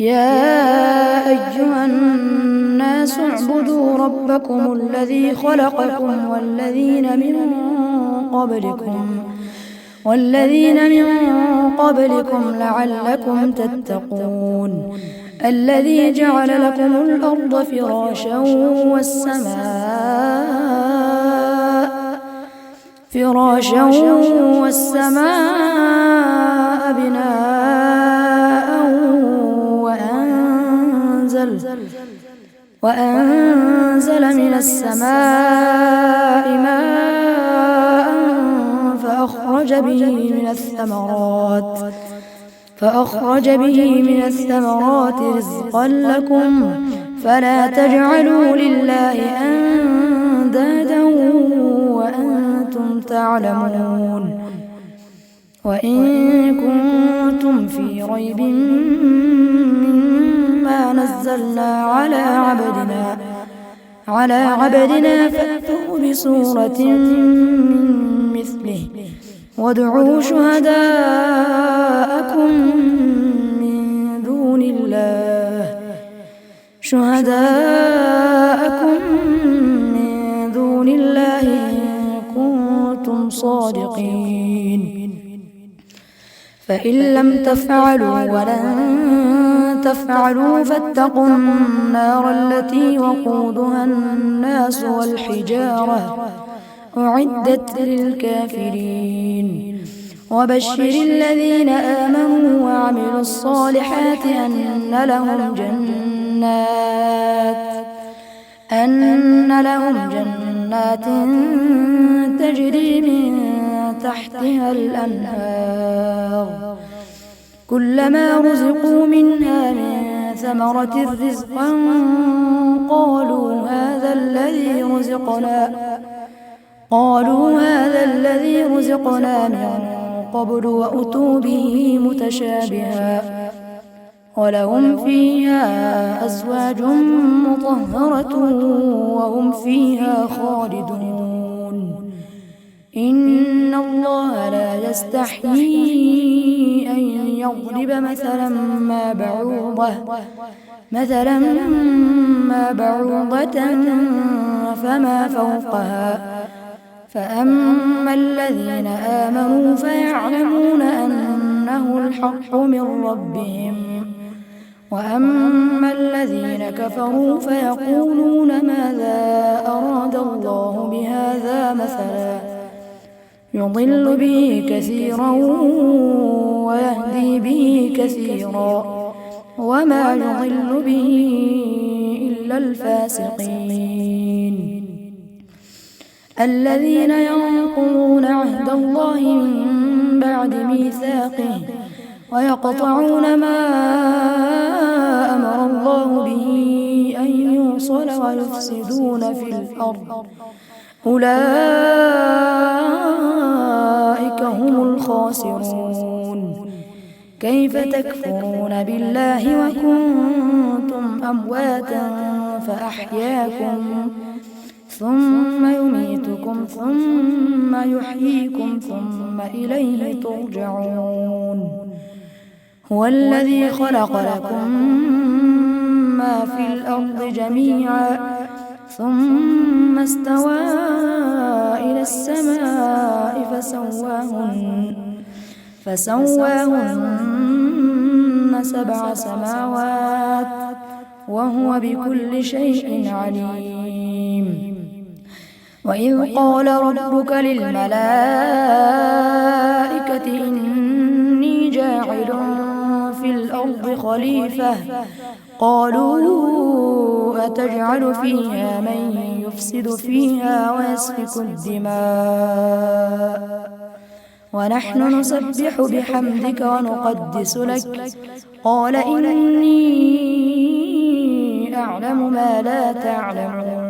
يا أيها الناس اعبدوا ربكم الذي خلقكم والذين من قبلكم لعلكم تتقون الذي جعل لكم الأرض فراشا والسماء بناء وأنزل من السماء ماء فأخرج به من الثمرات رزقا لكم فلا تجعلوا لله أندادا وأنتم تعلمون وإن كنتم في ريب مما نزلنا على عبدنا فأتوا بسورة من مثله وادعوا شهداءكم من دون الله إن كنتم صادقين فإن لم تفعلوا ولن تفعلوا فاتقوا النار التي وقودها الناس والحجارة أعدت للكافرين وبشر الذين آمنوا وعملوا الصالحات أن لهم جنات تجري من تحتها الأنهار كلما رزقوا منها من ثمرة رزقا قالوا هذا الذي رزقنا من قبل وأتوا به متشابها ولهم فيها أزواج مطهرة وهم فيها خالدون إن الله لا يستحيي أن يضرب مثلا ما بعوضة فما فوقها فأما الذين آمنوا فيعلمون أنه الحق من ربهم وأما الذين كفروا فيقولون ماذا أراد الله بهذا مثلا يضل به كثيرا ويهدي به كثيرا وما يضل به إلا الفاسقين الذين ينقضون عهد الله من بعد ميثاقه ويقطعون ما أمر الله به أن يوصل ويفسدون في الأرض أولئك هم الخاسرون كيف تكفرون بالله وكنتم أمواتا فأحياكم ثم يميتكم ثم يحييكم ثم إليه ترجعون هو الذي خلق لكم ما في الأرض جميعا ثم استوى إلى السماء فسواهن 7 سماوات وهو بكل شيء عليم وإذ قال ربك للملائكة إني جاعل في الأرض خليفة قالوا أتجعل فيها من يفسد فيها ويسفك الدماء ونحن نسبح بحمدك ونقدس لك قال إني أعلم ما لا تعلمون